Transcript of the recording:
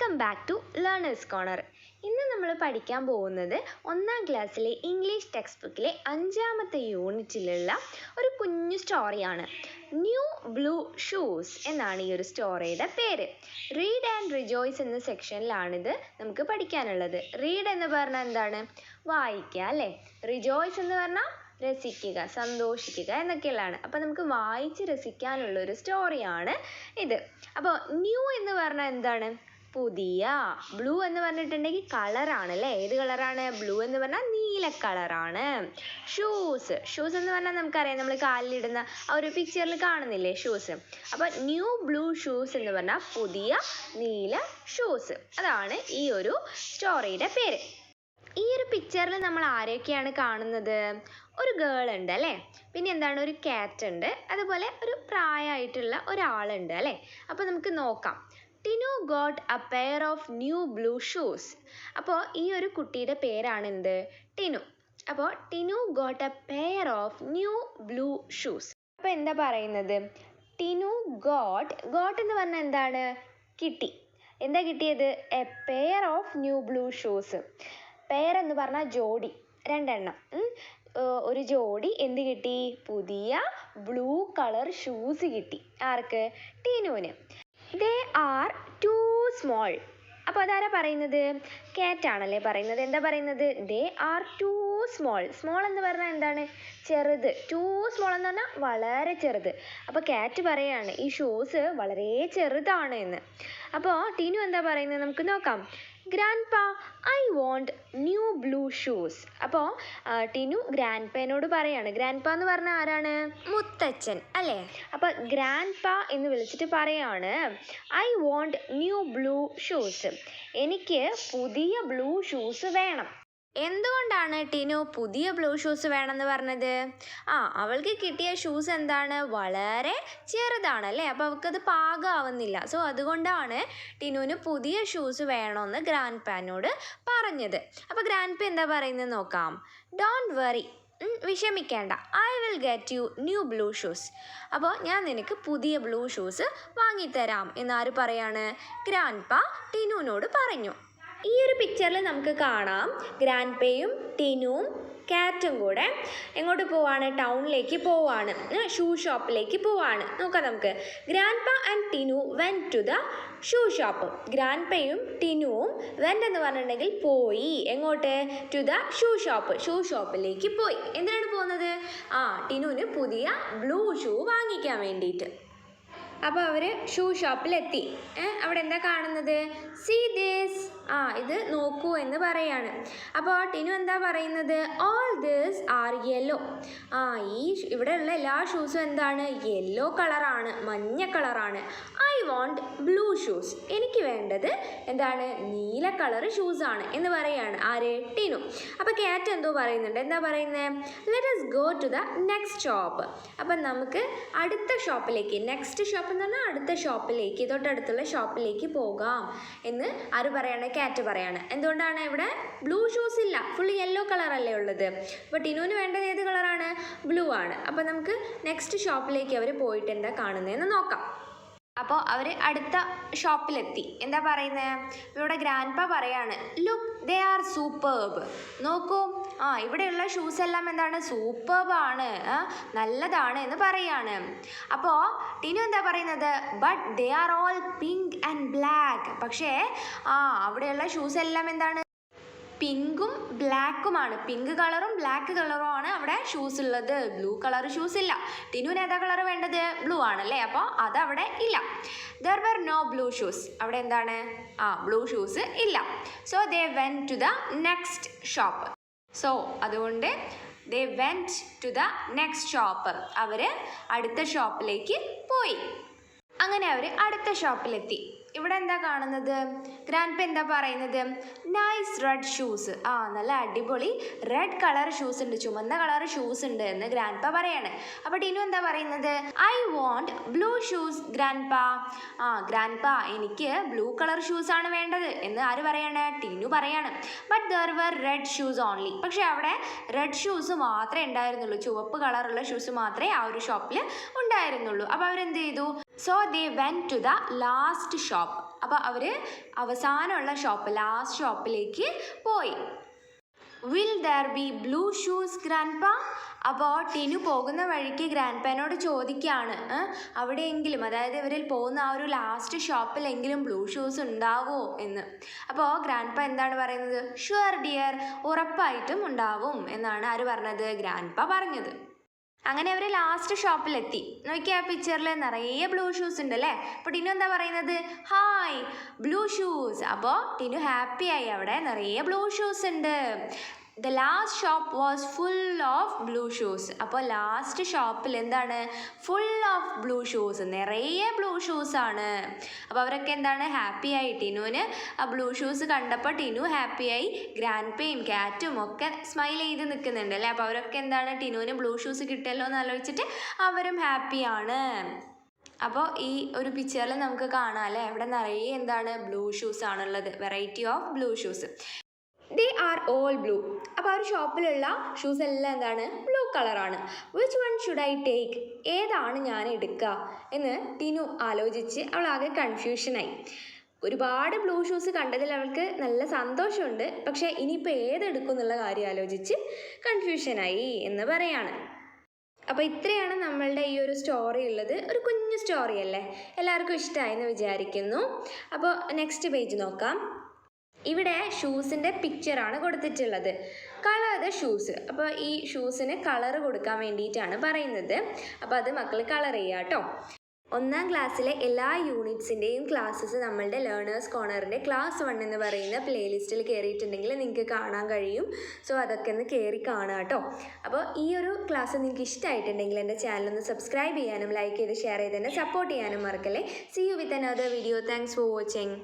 Welcome back to learners corner. ഇന്ന് നമ്മൾ പഠിക്കാൻ പോകുന്നത് 1ാം ക്ലാസ്സിലെ ഇംഗ്ലീഷ് ടെക്സ്റ്റ് ബുക്കിലെ 5ാമത്തെ യൂണിറ്റിലുള്ള ഒരു കുഞ്ഞു സ്റ്റോറിയാണ്. ന്യൂ ബ്ലൂ ഷൂസ് എന്നാണ് ഈ ഒരു സ്റ്റോറിയുടെ പേര്. റീഡ് ആൻഡ് റിജോയ്സ് എന്ന സെക്ഷനിലാണിത് നമുക്ക് പഠിക്കാനുള്ളത്. റീഡ് എന്ന് പറഞ്ഞാൽ എന്താണ്? വായിക്കുക അല്ലേ? റിജോയ്സ് എന്ന് പറഞ്ഞാൽ രസിക്കുക, സന്തോഷിക്കുക എന്നൊക്കെയുള്ളതാണ്. അപ്പോൾ നമുക്ക് വായിച്ച് രസിക്കാനുള്ള ഒരു സ്റ്റോറിയാണ് ഇത്. അപ്പോൾ ന്യൂ എന്ന് പറഞ്ഞാൽ എന്താണ്? പുതിയ. ബ്ലൂ എന്ന് പറഞ്ഞിട്ടുണ്ടെങ്കിൽ കളറാണ് അല്ലേ? ഏത് കളറാണ്? ബ്ലൂ എന്ന് പറഞ്ഞാൽ നീല കളറാണ്. ഷൂസ്, ഷൂസ് എന്ന് പറഞ്ഞാൽ നമുക്കറിയാം, നമ്മൾ കാലിലിടുന്ന ആ ഒരു പിക്ചറിൽ കാണുന്നില്ലേ ഷൂസ്? അപ്പോൾ ന്യൂ ബ്ലൂ ഷൂസ് എന്ന് പറഞ്ഞാൽ പുതിയ നീല ഷൂസ്. അതാണ് ഈ ഒരു സ്റ്റോറിയുടെ പേര്. ഈ ഒരു പിക്ചറിൽ നമ്മൾ ആരെയൊക്കെയാണ് കാണുന്നത്? ഒരു ഗേൾ ഉണ്ട് അല്ലേ? പിന്നെ എന്താണ്? ഒരു ക്യാറ്റ് ഉണ്ട്, അതുപോലെ ഒരു പ്രായമായിട്ടുള്ള ഒരാളുണ്ട് അല്ലേ? അപ്പോൾ നമുക്ക് നോക്കാം. Tinu got A pair of new blue shoes. അപ്പോൾ ഈ ഒരു കുട്ടിയുടെ പേരാണ് എന്ത്? ടിനു. അപ്പോൾ Tinu got A pair of new blue shoes. അപ്പോൾ എന്താ പറയുന്നത്? ടിനു ഗോട്ട് എന്ന് പറഞ്ഞാൽ എന്താണ്? കിട്ടി. എന്താ കിട്ടിയത്? A pair of new blue shoes. Pair എന്ന് പറഞ്ഞാൽ ജോഡി, രണ്ടെണ്ണം. ഒരു ജോഡി എന്ത് കിട്ടി? പുതിയ ബ്ലൂ കളർ ഷൂസ് കിട്ടി. ആർക്ക്? ടിനുവിന്. They are too small. അപ്പോൾ അതാരാ പറയുന്നത്? ക്യാറ്റ് ആണല്ലേ പറയുന്നത്. എന്താ പറയുന്നത്? They are too small. Small എന്ന് പറഞ്ഞാൽ എന്താണ്? ചെറുത്. ടു സ്മോൾ എന്ന് പറഞ്ഞാൽ വളരെ ചെറുത്. അപ്പോൾ ക്യാറ്റ് പറയാണ് ഈ ഷൂസ് വളരെ ചെറുതാണ് എന്ന്. അപ്പോൾ ടിനു എന്താ പറയുന്നത്? നമുക്ക് നോക്കാം. Grandpa, I want new blue shoes. അപ്പോൾ ടിനു ഗ്രാൻഡ്പേനോട് പറയാണ്. ഗ്രാൻഡ്പാ എന്ന് പറഞ്ഞാൽ ആരാണ്? മുത്തച്ഛൻ അല്ലേ? അപ്പോൾ ഗ്രാൻഡ്പാ എന്ന് വിളിച്ചിട്ട് പറയാണ്, I want new blue shoes. എനിക്ക് പുതിയ ബ്ലൂ ഷൂസ് വേണം. എന്തുകൊണ്ടാണ് ടിനു പുതിയ ബ്ലൂ ഷൂസ് വേണമെന്ന് പറഞ്ഞത്? അവൾക്ക് കിട്ടിയ ഷൂസ് എന്താണ്? വളരെ ചെറുതാണല്ലേ? അപ്പോൾ അവൾക്കത് പാകമാവുന്നില്ല. സോ അതുകൊണ്ടാണ് ടിനുവിന് പുതിയ ഷൂസ് വേണമെന്ന് ഗ്രാൻഡ് പാനോട് പറഞ്ഞത്. അപ്പോൾ ഗ്രാൻഡ് പാ എന്താ പറയുന്നത് നോക്കാം. ഡോണ്ട് വറി, വിഷമിക്കേണ്ട, I will get you new blue shoes. അപ്പോൾ ഞാൻ നിനക്ക് പുതിയ ബ്ലൂ ഷൂസ് വാങ്ങിത്തരാം എന്നാര് പറയാണ്? ഗ്രാൻഡ് പാ ടിനുവിനോട് പറഞ്ഞു. ഈ ഒരു പിക്ചറിൽ നമുക്ക് കാണാം ഗ്രാൻഡ്പയും ടിനുവും ക്യാറ്റും കൂടെ എങ്ങോട്ട് പോവാണ്? ടൗണിലേക്ക് പോവാണ്, ഷൂ ഷോപ്പിലേക്ക് പോവാണ്. നോക്കാം നമുക്ക്. Grandpa and Tinu went to the shoe shop. ഗ്രാൻഡ്പയും ടിനുവും വെൻറ്റ് എന്ന് പറഞ്ഞിട്ടുണ്ടെങ്കിൽ പോയി. എങ്ങോട്ട്? To the shoe shop. Shoe ഷോപ്പിലേക്ക് പോയി. എന്തിനാണ് പോകുന്നത്? ടിനുവിന് പുതിയ ബ്ലൂ ഷൂ വാങ്ങിക്കാൻ വേണ്ടിയിട്ട്. അപ്പോൾ അവർ ഷൂ ഷോപ്പിലെത്തി. അവിടെ എന്താ കാണുന്നത്? See this. ഇത് നോക്കൂ എന്ന് പറയാണ്. അപ്പോൾ ടിനു എന്താ പറയുന്നത്? All this are yellow. ഇവിടെയുള്ള എല്ലാ ഷൂസും എന്താണ്? യെല്ലോ കളറാണ്, മഞ്ഞ കളറാണ്. I want blue shoes. എനിക്ക് വേണ്ടത് എന്താണ്? നീല കളർ ഷൂസാണ് എന്ന് പറയാണ്. ആര്? ടിനു. അപ്പോൾ ക്യാറ്റ് എന്തോ പറയുന്നുണ്ട്. എന്താ പറയുന്നത്? Let us go to the next shop. അപ്പം നമുക്ക് അടുത്ത ഷോപ്പിലേക്ക്, നെക്സ്റ്റ് ഷോപ്പ് എന്ന് പറഞ്ഞാൽ അടുത്ത ഷോപ്പിലേക്ക്, തൊട്ടടുത്തുള്ള ഷോപ്പിലേക്ക് പോകാം എന്ന് ആര് പറയാണ്? ക്യാറ്റ് പറയാണ്. എന്തുകൊണ്ടാണ്? ഇവിടെ ബ്ലൂ ഷൂസ് ഇല്ല, ഫുൾ യെല്ലോ കളറല്ലേ ഉള്ളത്. അപ്പോൾ ടിനുവിന് വേണ്ടത് ഏത് കളറാണ്? ബ്ലൂ ആണ്. അപ്പോൾ നമുക്ക് നെക്സ്റ്റ് ഷോപ്പിലേക്ക് അവർ പോയിട്ട് എന്താ കാണുന്നതെന്ന് നോക്കാം. അപ്പോൾ അവർ അടുത്ത ഷോപ്പിലെത്തി. എന്താ പറയുന്നത്? ഇവിടെ ഗ്രാൻഡ്പാ പറയാണ്, ലുക്ക് ദേ ആർ സൂപ്പർബ്. നോക്കൂ, ഇവിടെയുള്ള ഷൂസ് എല്ലാം എന്താണ്? സൂപ്പർബാണ്, നല്ലതാണ് എന്ന് പറയാണ്. അപ്പോൾ ടിനു എന്താ പറയുന്നത്? But they are all pink and black. പക്ഷേ അവിടെയുള്ള ഷൂസ് എല്ലാം എന്താണ്? പിങ്കും ബ്ലാക്കുമാണ്. പിങ്ക് കളറും ബ്ലാക്ക് കളറും ആണ് അവിടെ ഷൂസ് ഉള്ളത്. ബ്ലൂ കളർ ഷൂസ് ഇല്ല. ടിനുവിന് ഏതാ കളർ വേണ്ടത്? ബ്ലൂ ആണല്ലേ? അപ്പോൾ അതവിടെ ഇല്ല. There were no blue shoes. അവിടെ എന്താണ്? ബ്ലൂ ഷൂസ് ഇല്ല. So they went to the next shop. So അതുകൊണ്ട് they went to the next shop. അവർ അടുത്ത ഷോപ്പിലേക്ക് പോയി. അങ്ങനെ അവർ അടുത്ത ഷോപ്പിലെത്തി. ഇവിടെ എന്താ കാണുന്നത്? ഗ്രാൻഡ്പ എന്താ പറയുന്നത്? Nice red shoes. നല്ല അടിപൊളി റെഡ് കളർ ഷൂസ് ഉണ്ട്, ചുമന്ന കളർ ഷൂസ് ഉണ്ട് എന്ന് ഗ്രാൻഡ്പ പറയാണ്. അപ്പോൾ ടിനു എന്താ പറയുന്നത്? I want blue shoes grandpa. Grandpa, എനിക്ക് ബ്ലൂ കളർ ഷൂസ് ആണ് വേണ്ടത് എന്ന് ആര് പറയാണ്? ടിനു പറയാണ്. But there were red shoes only. പക്ഷേ അവിടെ റെഡ് ഷൂസ് മാത്രമേ ഉണ്ടായിരുന്നുള്ളൂ, ചുവപ്പ് കളറുള്ള ഷൂസ് മാത്രമേ ആ ഒരു ഷോപ്പിൽ ഉണ്ടായിരുന്നുള്ളൂ. അപ്പോൾ അവരെന്ത് ചെയ്തു? So they went to the last shop. അപ്പോൾ അവർ അവസാനമുള്ള ഷോപ്പ്, ലാസ്റ്റ് ഷോപ്പിലേക്ക് പോയി. Will there be blue shoes grandpa? അപ്പോൾ ടിനു പോകുന്ന വഴിക്ക് ഗ്രാൻഡ്പേനോട് ചോദിക്കുകയാണ്, അവിടെയെങ്കിലും, അതായത് ഇവരിൽ പോകുന്ന ആ ഒരു ലാസ്റ്റ് ഷോപ്പിലെങ്കിലും ബ്ലൂ ഷൂസ് ഉണ്ടാവുമോ എന്ന്. അപ്പോൾ ഗ്രാൻഡ്പ എന്താണ് പറയുന്നത്? ഷുവർ ഡിയർ, ഉറപ്പായിട്ടും ഉണ്ടാവും എന്നാണ് ആര് പറഞ്ഞത്? ഗ്രാൻഡ്പ പറഞ്ഞത്. അങ്ങനെ അവർ ലാസ്റ്റ് ഷോപ്പിലെത്തി. നോക്കിയാൽ ആ പിക്ചറിൽ നിറയെ ബ്ലൂ ഷൂസ് ഉണ്ട് അല്ലേ? അപ്പോൾ ടിനു എന്താ പറയുന്നത്? Hi, blue shoes. അപ്പോൾ ടിനു ഹാപ്പിയായി, അവിടെ നിറയെ ബ്ലൂ ഷൂസ് ഉണ്ട്. The last shop was full of blue shoes. അപ്പോൾ ലാസ്റ്റ് ഷോപ്പിൽ എന്താണ്? ഫുൾ ഓഫ് ബ്ലൂ ഷൂസ്, നിറയെ ബ്ലൂ ഷൂസ് ആണ്. അപ്പോൾ അവരൊക്കെ എന്താണ്? ഹാപ്പിയായി. ടിനുവിന് ആ ബ്ലൂ ഷൂസ് കണ്ടപ്പോൾ ടിനു ഹാപ്പിയായി. ഗ്രാൻഡ്പയും കാറ്റും ഒക്കെ സ്മൈൽ ചെയ്ത് നിൽക്കുന്നുണ്ട് അല്ലേ? അപ്പോൾ അവരൊക്കെ എന്താണ്? ടിനുവിന് ബ്ലൂ ഷൂസ് കിട്ടിയല്ലോ എന്ന് ആലോചിച്ചിട്ട് അവരും ഹാപ്പിയാണ്. അപ്പോൾ ഈ ഒരു പിക്ചറിൽ നമുക്ക് കാണാം അല്ലേ, ഇവിടെ നിറയെ എന്താണ്? ബ്ലൂ ഷൂസ് ആണുള്ളത്, variety of blue shoes. They are all blue. അപ്പോൾ ആ ഒരു ഷോപ്പിലുള്ള ഷൂസ് എല്ലാം എന്താണ്? ബ്ലൂ കളറാണ്. Which one should I take? ഏതാണ് ഞാൻ എടുക്കുക എന്ന് ടിനു ആലോചിച്ച് അവളാകെ കൺഫ്യൂഷനായി. ഒരുപാട് ബ്ലൂ ഷൂസ് കണ്ടതിൽ അവൾക്ക് നല്ല സന്തോഷമുണ്ട്. പക്ഷേ ഇനിയിപ്പോൾ ഏതെടുക്കും എന്നുള്ള കാര്യം ആലോചിച്ച് കൺഫ്യൂഷനായി എന്ന് പറയാണ്. അപ്പോൾ ഇത്രയാണ് നമ്മളുടെ ഈ ഒരു സ്റ്റോറി ഉള്ളത്. ഒരു കുഞ്ഞു സ്റ്റോറി അല്ലേ? എല്ലാവർക്കും ഇഷ്ടമായി എന്ന് വിചാരിക്കുന്നു. അപ്പോൾ നെക്സ്റ്റ് പേജ് നോക്കാം. ഇവിടെ ഷൂസിൻ്റെ പിക്ചറാണ് കൊടുത്തിട്ടുള്ളത്. Colour the shoes. അപ്പോൾ ഈ ഷൂസിന് കളർ കൊടുക്കാൻ വേണ്ടിയിട്ടാണ് പറയുന്നത്. അപ്പോൾ അത് മക്കൾ കളർ ചെയ്യുക കേട്ടോ. 1ാം ക്ലാസ്സിലെ എല്ലാ യൂണിറ്റ്സിൻ്റെയും ക്ലാസ്സസ് നമ്മളുടെ ലേണേഴ്സ് കോർണറിൻ്റെ ക്ലാസ് 1 എന്ന് പറയുന്ന പ്ലേലിസ്റ്റിൽ കയറിയിട്ടുണ്ടെങ്കിൽ നിങ്ങൾക്ക് കാണാൻ കഴിയും. സോ അതൊക്കെ ഒന്ന് കയറി കാണുക കേട്ടോ. അപ്പോൾ ഈ ഒരു ക്ലാസ് നിങ്ങൾക്ക് ഇഷ്ടമായിട്ടുണ്ടെങ്കിൽ എൻ്റെ ചാനലൊന്ന് സബ്സ്ക്രൈബ് ചെയ്യാനും ലൈക്ക് ചെയ്ത് ഷെയർ ചെയ്ത് തന്നെ സപ്പോർട്ട് ചെയ്യാനും മറക്കല്ലേ. See you with another video. Thanks for watching.